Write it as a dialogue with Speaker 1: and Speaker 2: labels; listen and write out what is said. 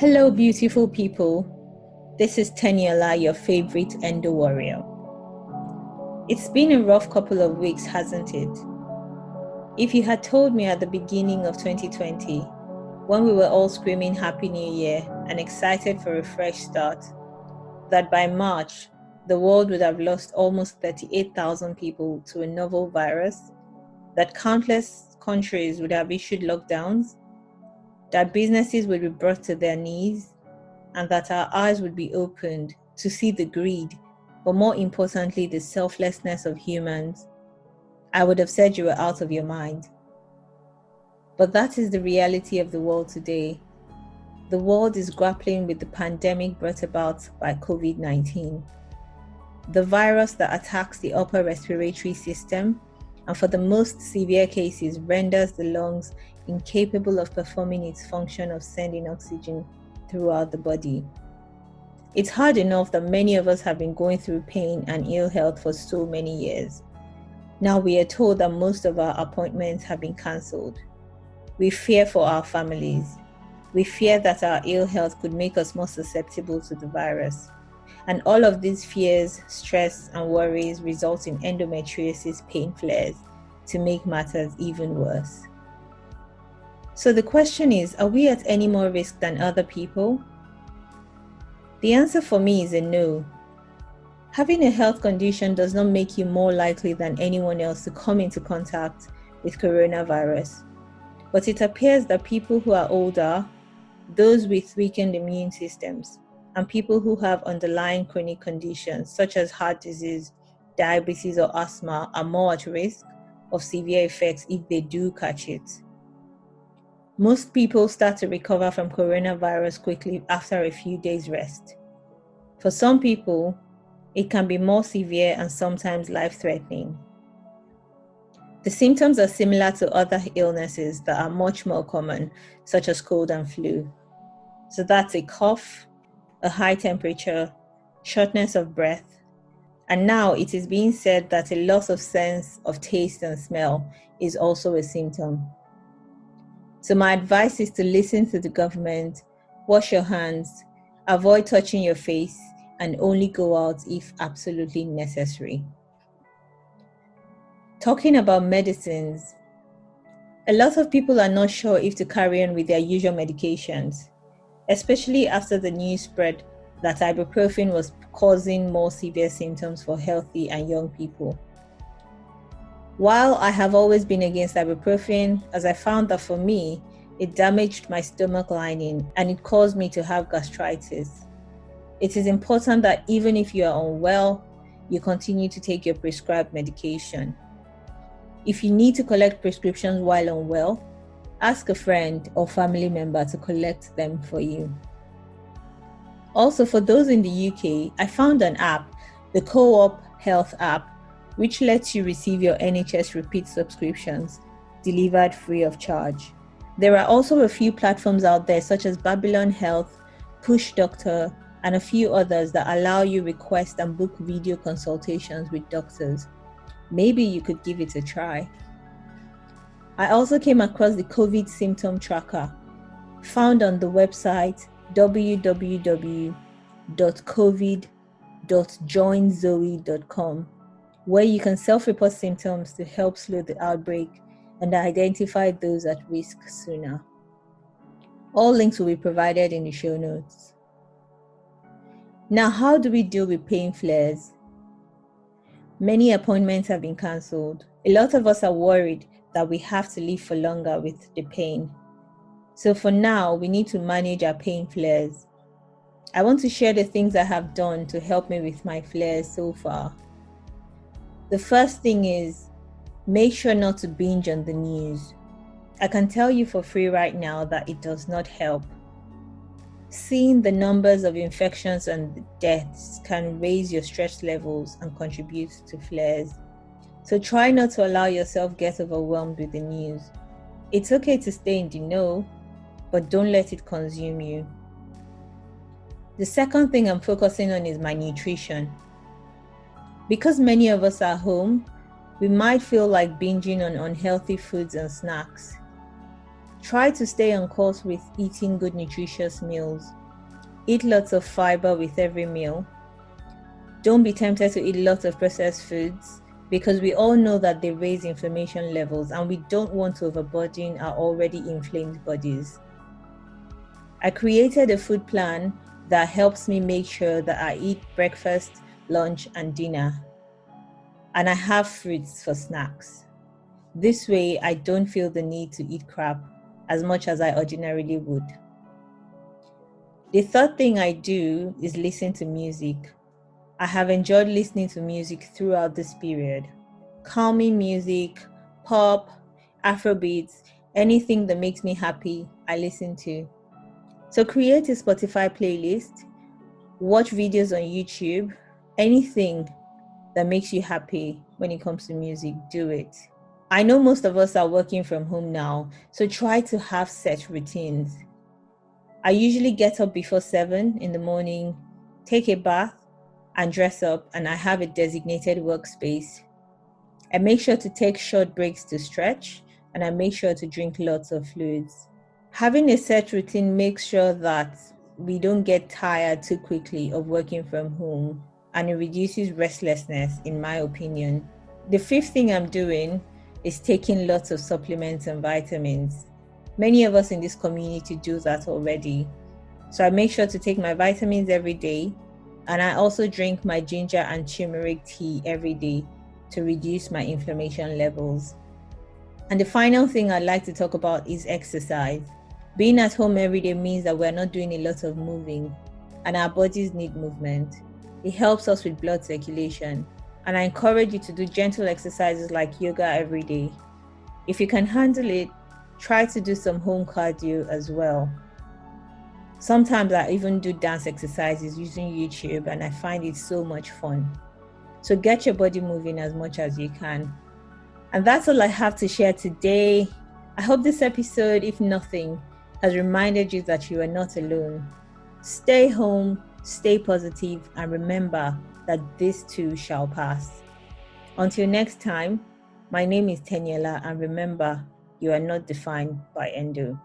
Speaker 1: Hello, beautiful people. This is Teniola, your favorite Endo warrior. It's been a rough couple of weeks, hasn't it? If you had told me at the beginning of 2020, when we were all screaming Happy New Year and excited for a fresh start, that by March, the world would have lost almost 38,000 people to a novel virus, that countless countries would have issued lockdowns, that businesses would be brought to their knees, and that our eyes would be opened to see the greed, but more importantly, the selflessness of humans, I would have said you were out of your mind. But that is the reality of the world today. The world is grappling with the pandemic brought about by COVID-19, the virus that attacks the upper respiratory system and for the most severe cases renders the lungs incapable of performing its function of sending oxygen throughout the body. It's hard enough that many of us have been going through pain and ill health for so many years. Now we are told that most of our appointments have been cancelled. We fear for our families. We fear that our ill health could make us more susceptible to the virus. And all of these fears, stress, and worries result in endometriosis pain flares to make matters even worse. So the question is, are we at any more risk than other people? The answer for me is a no. Having a health condition does not make you more likely than anyone else to come into contact with coronavirus. But it appears that people who are older, those with weakened immune systems, and people who have underlying chronic conditions such as heart disease, diabetes, or asthma are more at risk of severe effects if they do catch it. Most people start to recover from coronavirus quickly after a few days' rest. For some people, it can be more severe and sometimes life-threatening. The symptoms are similar to other illnesses that are much more common, such as cold and flu. So that's a cough, a high temperature, shortness of breath, and now it is being said that a loss of sense of taste and smell is also a symptom. So my advice is to listen to the government, wash your hands, avoid touching your face, and only go out if absolutely necessary. Talking about medicines, a lot of people are not sure if to carry on with their usual medications, especially after the news spread that ibuprofen was causing more severe symptoms for healthy and young people. While I have always been against ibuprofen, as I found that for me, it damaged my stomach lining and it caused me to have gastritis. It is important that even if you are unwell, you continue to take your prescribed medication. If you need to collect prescriptions while unwell, ask a friend or family member to collect them for you. Also, for those in the UK, I found an app, the Co-op Health app, which lets you receive your NHS repeat subscriptions delivered free of charge. There are also a few platforms out there such as Babylon Health, Push Doctor, and a few others that allow you request and book video consultations with doctors. Maybe you could give it a try. I also came across the COVID symptom tracker, found on the website www.covid.joinzoe.com, where you can self-report symptoms to help slow the outbreak and identify those at risk sooner. All links will be provided in the show notes. Now, how do we deal with pain flares? Many appointments have been cancelled. A lot of us are worried that we have to live for longer with the pain. So for now, we need to manage our pain flares. I want to share the things I have done to help me with my flares so far. The first thing is, make sure not to binge on the news. I can tell you for free right now that it does not help. Seeing the numbers of infections and deaths can raise your stress levels and contribute to flares. So try not to allow yourself get overwhelmed with the news. It's okay to stay in the know, but don't let it consume you. The second thing I'm focusing on is my nutrition. Because many of us are home, we might feel like binging on unhealthy foods and snacks. Try to stay on course with eating good nutritious meals. Eat lots of fiber with every meal. Don't be tempted to eat lots of processed foods because we all know that they raise inflammation levels and we don't want to overburden our already inflamed bodies. I created a food plan that helps me make sure that I eat breakfast, lunch, and dinner. And I have fruits for snacks. This way, I don't feel the need to eat crap as much as I ordinarily would. The third thing I do is listen to music. I have enjoyed listening to music throughout this period. Calming music, pop, Afrobeats, anything that makes me happy, I listen to. So create a Spotify playlist, watch videos on YouTube, anything that makes you happy when it comes to music, do it. I know most of us are working from home now, so try to have set routines. I usually get up before 7 in the morning, take a bath, and dress up, and I have a designated workspace. I make sure to take short breaks to stretch, and I make sure to drink lots of fluids. Having a set routine makes sure that we don't get tired too quickly of working from home, and it reduces restlessness, in my opinion. The fifth thing I'm doing is taking lots of supplements and vitamins. Many of us in this community do that already. So I make sure to take my vitamins every day, and I also drink my ginger and turmeric tea every day to reduce my inflammation levels. And the final thing I'd like to talk about is exercise. Being at home every day means that we're not doing a lot of moving, and our bodies need movement. It helps us with blood circulation, and I encourage you to do gentle exercises like yoga every day. If you can handle it, try to do some home cardio as well. Sometimes I even do dance exercises using YouTube, and I find it so much fun. So get your body moving as much as you can. And that's all I have to share today. I hope this episode, if nothing, has reminded you that you are not alone. Stay home, stay positive, and remember that this too shall pass. Until next time, my name is Teniela, and remember, you are not defined by Endo.